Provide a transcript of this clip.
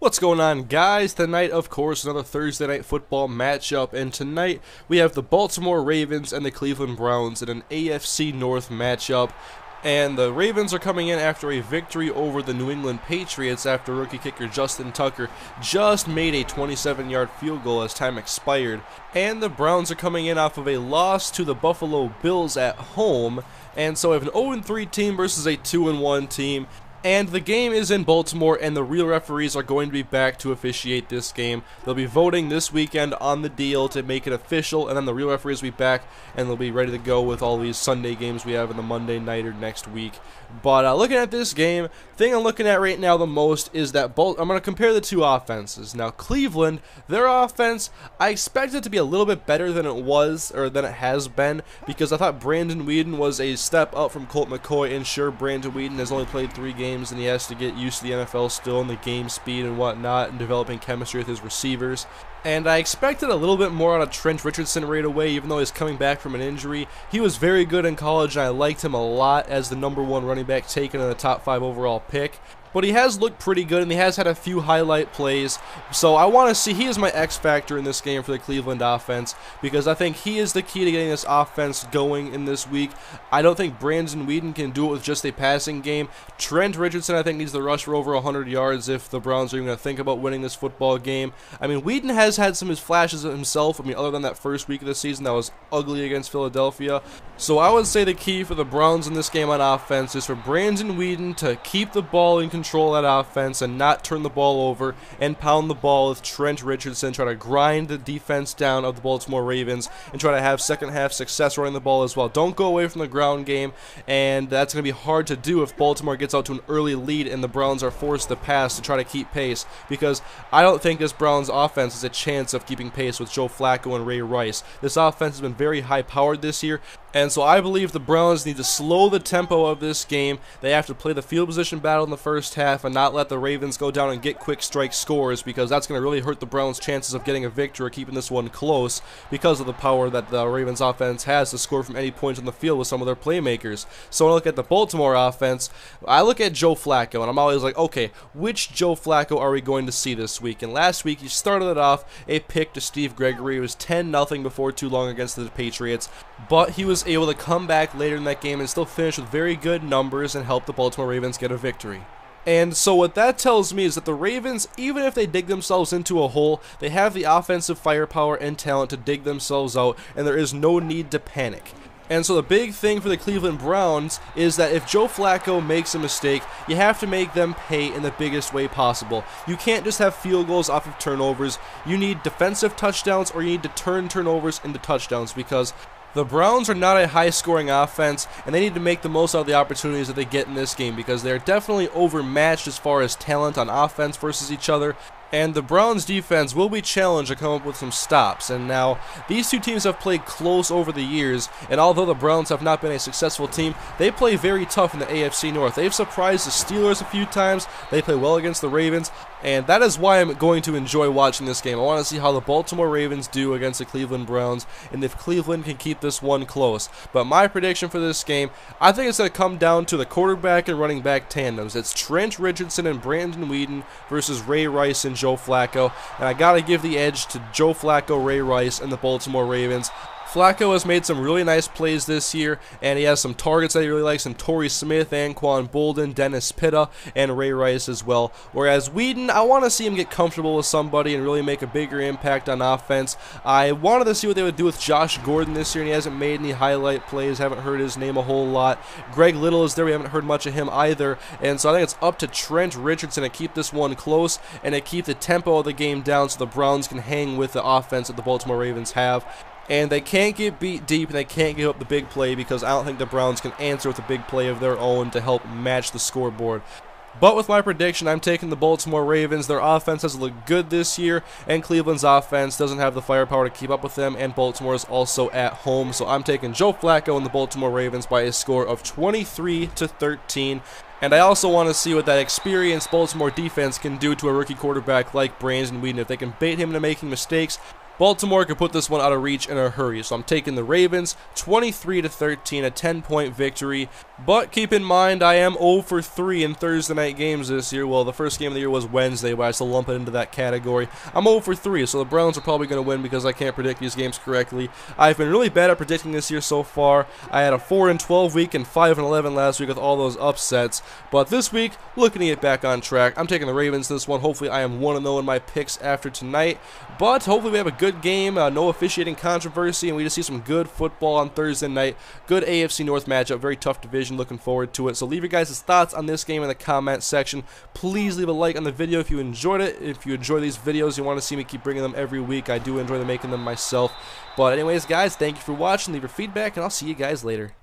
What's going on, guys? Tonight, of course, another Thursday night football matchup, and tonight we have the Baltimore Ravens and the Cleveland Browns in an AFC North matchup. And the Ravens are coming in after a victory over the New England Patriots after rookie kicker Justin Tucker just made a 27-yard field goal as time expired. And the Browns are coming in off of a loss to the Buffalo Bills at home. And so we have an 0-3 team versus a 2-1 team. And the game is in Baltimore, and the real referees are going to be back to officiate this game. They'll be voting this weekend on the deal to make it official, and then the real referees will be back, and they'll be ready to go with all these Sunday games we have in the Monday night or next week. But looking at this game, thing I'm looking at right now the most is that I'm going to compare the two offenses. Now, Cleveland, their offense, I expect it to be a little bit better than it was, or than it has been, because I thought Brandon Weeden was a step up from Colt McCoy, and sure, Brandon Weeden has only played 3 games, and he has to get used to the NFL still and the game speed and whatnot and developing chemistry with his receivers. And I expected a little bit more out of Trent Richardson right away, even though he's coming back from an injury. He was very good in college, and I liked him a lot as the #1 running back taken in the top 5 overall pick. But he has looked pretty good, and he has had a few highlight plays. So I want to see, he is my X factor in this game for the Cleveland offense, because I think he is the key to getting this offense going in this week. I don't think Brandon Weeden can do it with just a passing game. Trent Richardson, I think, needs to rush for over 100 yards if the Browns are even going to think about winning this football game. I mean, Weeden has had some of his flashes himself. I mean, other than that first week of the season that was ugly against Philadelphia. So I would say the key for the Browns in this game on offense is for Brandon Weeden to keep the ball in control of that offense and not turn the ball over and pound the ball with Trent Richardson, try to grind the defense down of the Baltimore Ravens and try to have second half success running the ball as well. Don't go away from the ground game, and that's going to be hard to do if Baltimore gets out to an early lead and the Browns are forced to pass to try to keep pace, because I don't think this Browns offense has a chance of keeping pace with Joe Flacco and Ray Rice. This offense has been very high powered this year, and so I believe the Browns need to slow the tempo of this game. They have to play the field position battle in the first half and not let the Ravens go down and get quick strike scores, because that's going to really hurt the Browns' chances of getting a victory or keeping this one close because of the power that the Ravens offense has to score from any point on the field with some of their playmakers. So when I look at the Baltimore offense, I look at Joe Flacco, and I'm always like, okay, which Joe Flacco are we going to see this week? And last week he started it off a pick to Steve Gregory. It was 10-0 before too long against the Patriots, but he was able to come back later in that game and still finish with very good numbers and help the Baltimore Ravens get a victory. And so what that tells me is that the Ravens, even if they dig themselves into a hole, they have the offensive firepower and talent to dig themselves out, and there is no need to panic. And so the big thing for the Cleveland Browns is that if Joe Flacco makes a mistake, you have to make them pay in the biggest way possible. You can't just have field goals off of turnovers. You need defensive touchdowns, or you need to turn turnovers into touchdowns, because the Browns are not a high-scoring offense, and they need to make the most out of the opportunities that they get in this game, because they're definitely overmatched as far as talent on offense versus each other. And the Browns defense will be challenged to come up with some stops. And now, these two teams have played close over the years, and although the Browns have not been a successful team, they play very tough in the AFC North. They've surprised the Steelers a few times, they play well against the Ravens, and that is why I'm going to enjoy watching this game. I want to see how the Baltimore Ravens do against the Cleveland Browns, and if Cleveland can keep this one close. But my prediction for this game, I think it's going to come down to the quarterback and running back tandems. It's Trent Richardson and Brandon Weeden versus Ray Rice and Joe Flacco, and I gotta give the edge to Joe Flacco, Ray Rice, and the Baltimore Ravens. Flacco has made some really nice plays this year, and he has some targets that he really likes, and Torrey Smith, Anquan Bolden, Dennis Pitta, and Ray Rice as well. Whereas Weeden, I want to see him get comfortable with somebody and really make a bigger impact on offense. I wanted to see what they would do with Josh Gordon this year, and he hasn't made any highlight plays, haven't heard his name a whole lot. Greg Little is there, we haven't heard much of him either, and so I think it's up to Trent Richardson to keep this one close and to keep the tempo of the game down so the Browns can hang with the offense that the Baltimore Ravens have. And they can't get beat deep, and they can't give up the big play, because I don't think the Browns can answer with a big play of their own to help match the scoreboard. But with my prediction, I'm taking the Baltimore Ravens. Their offense has looked good this year, and Cleveland's offense doesn't have the firepower to keep up with them, and Baltimore is also at home. So I'm taking Joe Flacco and the Baltimore Ravens by a score of 23-13. And I also want to see what that experienced Baltimore defense can do to a rookie quarterback like Brandon Weeden. If they can bait him into making mistakes, Baltimore could put this one out of reach in a hurry, so I'm taking the Ravens 23-13, a 10-point victory. But keep in mind, I am 0 for 3 in Thursday night games this year. Well, the first game of the year was Wednesday, but I still lump it into that category. I'm 0 for 3, so the Browns are probably going to win because I can't predict these games correctly. I've been really bad at predicting this year so far. I had a 4-12 week and 5-11 last week with all those upsets. But this week, looking to get back on track. I'm taking the Ravens this one. Hopefully, I am 1-0 in my picks after tonight. But hopefully, we have a good game, no officiating controversy, and we just see some good football on Thursday night. Good AFC North matchup, very tough division, looking forward to it. So leave your guys' thoughts on this game in the comment section. Please leave a like on the video if you enjoyed it. If you enjoy these videos, you want to see me keep bringing them every week. I do enjoy making them myself. But anyways, guys, thank you for watching. Leave your feedback, and I'll see you guys later.